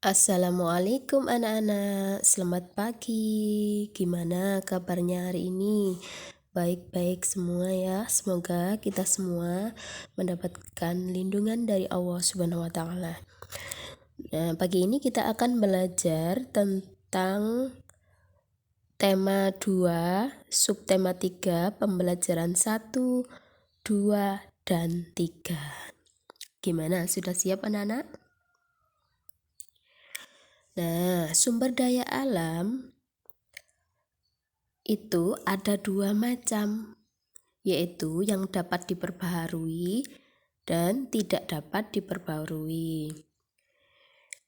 Assalamualaikum anak-anak, selamat pagi. Gimana kabarnya hari ini? Baik-baik semua ya. Semoga kita semua mendapatkan lindungan dari Allah Subhanahu wa taala. Nah, pagi ini kita akan belajar tentang tema 2, subtema 3, pembelajaran 1, 2, dan 3. Gimana? Sudah siap anak-anak? Nah, sumber daya alam itu ada dua macam, yaitu yang dapat diperbaharui dan tidak dapat diperbaharui.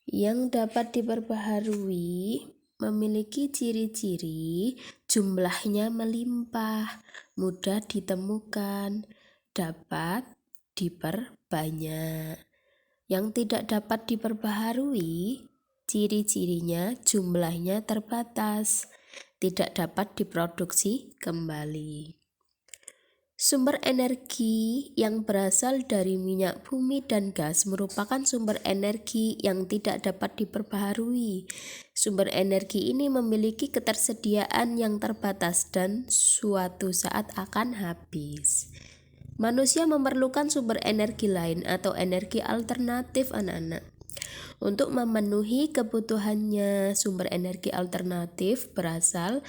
Yang dapat diperbaharui memiliki ciri-ciri jumlahnya melimpah, mudah ditemukan, dapat diperbanyak. Yang tidak dapat diperbaharui, ciri-cirinya jumlahnya terbatas, tidak dapat diproduksi kembali. Sumber energi yang berasal dari minyak bumi dan gas merupakan sumber energi yang tidak dapat diperbaharui. Sumber energi ini memiliki ketersediaan yang terbatas dan suatu saat akan habis. Manusia memerlukan sumber energi lain atau energi alternatif anak-anak. Untuk memenuhi kebutuhannya, sumber energi alternatif berasal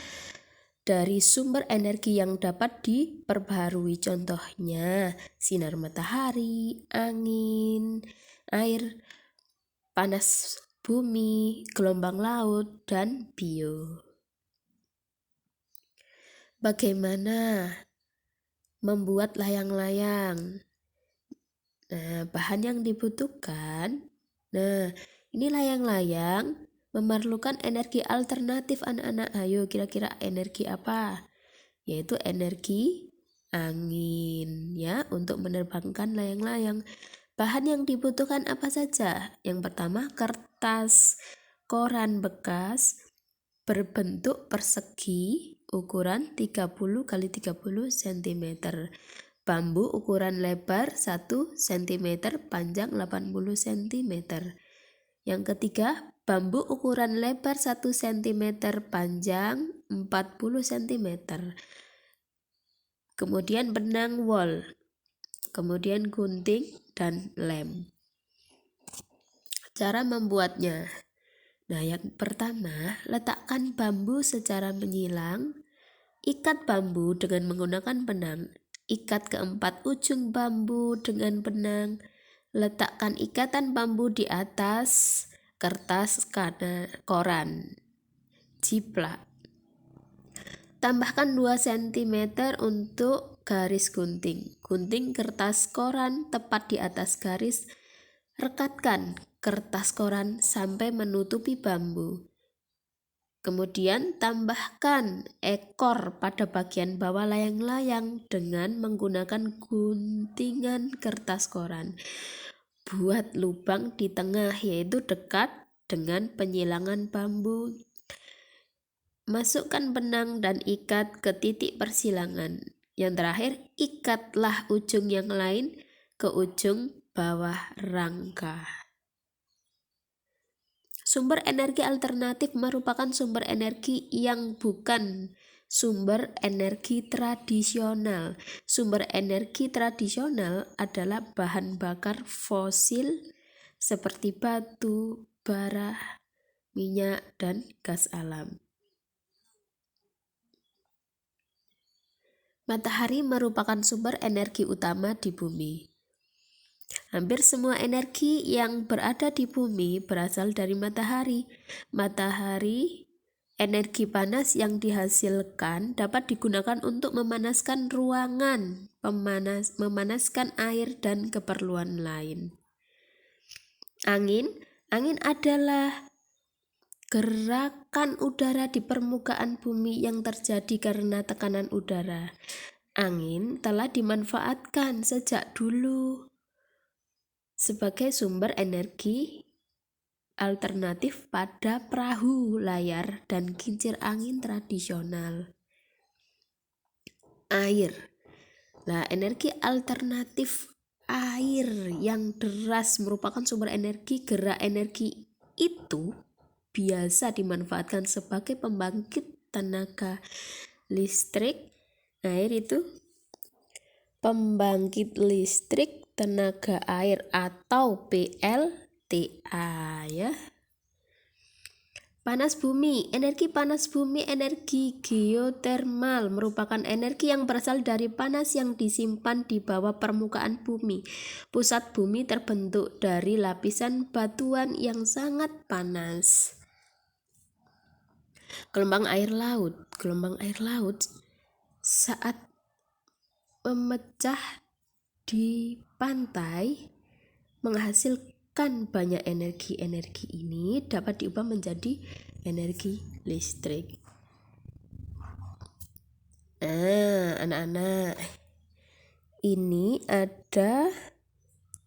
dari sumber energi yang dapat diperbaharui, contohnya sinar matahari, angin, air, panas bumi, gelombang laut, dan bio. Bagaimana membuat layang-layang? Nah, bahan yang dibutuhkan, ini layang-layang memerlukan energi alternatif anak-anak. Ayo kira-kira energi apa? Yaitu energi angin ya, untuk menerbangkan layang-layang. Bahan yang dibutuhkan apa saja? Yang pertama, kertas koran bekas berbentuk persegi ukuran 30 x 30 cm. Bambu ukuran lebar 1 cm, panjang 80 cm. Yang ketiga, bambu ukuran lebar 1 cm, panjang 40 cm. Kemudian benang wol, kemudian gunting dan lem. Cara membuatnya. Nah, yang pertama, letakkan bambu secara menyilang. Ikat bambu dengan menggunakan benang. Ikat keempat ujung bambu dengan benang. Letakkan ikatan bambu di atas kertas koran. Jiplak. Tambahkan 2 cm untuk garis gunting. Gunting kertas koran tepat di atas garis. Rekatkan kertas koran sampai menutupi bambu. Kemudian tambahkan ekor pada bagian bawah layang-layang dengan menggunakan guntingan kertas koran. Buat lubang di tengah, yaitu dekat dengan penyilangan bambu. Masukkan benang dan ikat ke titik persilangan. Yang terakhir, ikatlah ujung yang lain ke ujung bawah rangka. Sumber energi alternatif merupakan sumber energi yang bukan sumber energi tradisional. Sumber energi tradisional adalah bahan bakar fosil seperti batu, bara, minyak, dan gas alam. Matahari merupakan sumber energi utama di bumi. Hampir semua energi yang berada di bumi berasal dari matahari. Matahari, energi panas yang dihasilkan dapat digunakan untuk memanaskan ruangan, memanaskan air, dan keperluan lain. Angin adalah gerakan udara di permukaan bumi yang terjadi karena tekanan udara. Angin telah dimanfaatkan sejak dulu sebagai sumber energi alternatif pada perahu, layar, dan kincir angin tradisional. Air. Nah, energi alternatif air yang deras merupakan sumber energi gerak energi itu biasa dimanfaatkan sebagai pembangkit tenaga listrik. Air itu pembangkit listrik tenaga air atau PLTA ya. Panas bumi, energi geotermal merupakan energi yang berasal dari panas yang disimpan di bawah permukaan bumi. Pusat bumi terbentuk dari lapisan batuan yang sangat panas. Gelombang air laut saat memecah di pantai menghasilkan banyak energi. Energi ini dapat diubah menjadi energi listrik. Anak-anak, ini ada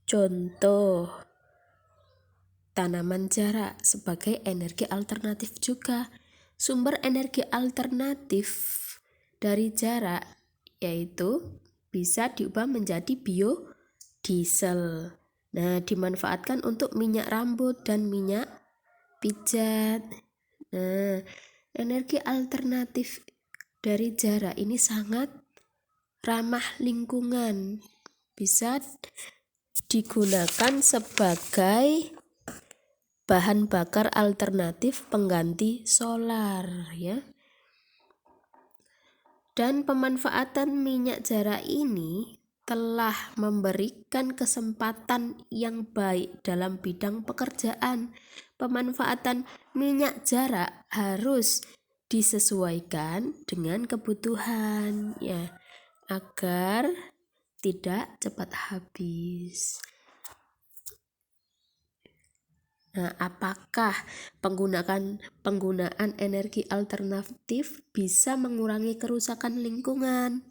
contoh tanaman jarak sebagai energi alternatif juga. Sumber energi alternatif dari jarak yaitu bisa diubah menjadi biodiesel. Nah, dimanfaatkan untuk minyak rambut dan minyak pijat. Nah, energi alternatif dari jarak ini sangat ramah lingkungan. Bisa digunakan sebagai bahan bakar alternatif pengganti solar ya. Dan pemanfaatan minyak jarak ini telah memberikan kesempatan yang baik dalam bidang pekerjaan. Pemanfaatan minyak jarak harus disesuaikan dengan kebutuhan ya, agar tidak cepat habis. Nah, apakah penggunaan energi alternatif bisa mengurangi kerusakan lingkungan?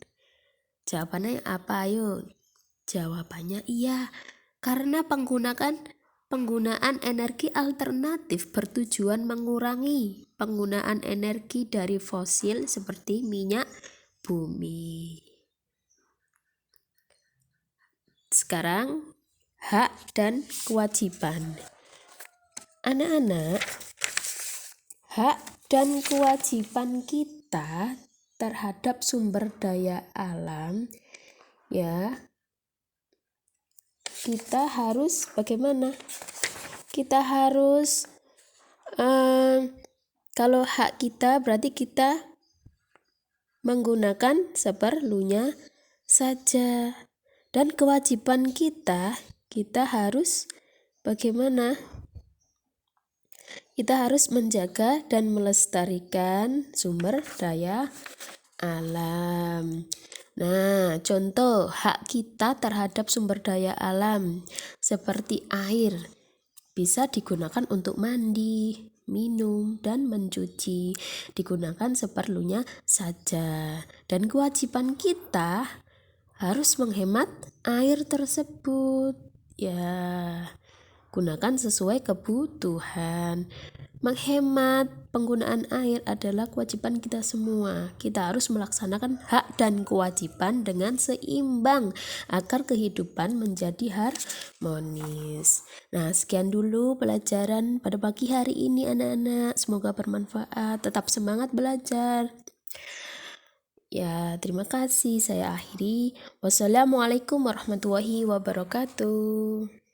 Jawabannya apa ayo? Jawabannya iya, karena penggunaan energi alternatif bertujuan mengurangi penggunaan energi dari fosil seperti minyak bumi. Sekarang hak dan kewajiban. Anak-anak, hak dan kewajiban kita terhadap sumber daya alam ya, kita harus bagaimana? Kita harus kalau hak kita berarti kita menggunakan seperlunya saja, dan kewajiban kita harus bagaimana? Kita harus menjaga dan melestarikan sumber daya alam. Nah, contoh hak kita terhadap sumber daya alam seperti air bisa digunakan untuk mandi, minum, dan mencuci. Digunakan seperlunya saja. Dan kewajiban kita harus menghemat air tersebut. Ya, gunakan sesuai kebutuhan. Menghemat penggunaan air adalah kewajiban kita semua. Kita harus melaksanakan hak dan kewajiban dengan seimbang agar kehidupan menjadi harmonis. Nah, sekian dulu pelajaran pada pagi hari ini anak-anak. Semoga bermanfaat. Tetap semangat belajar. Ya, terima kasih. Saya akhiri. Wassalamualaikum warahmatullahi wabarakatuh.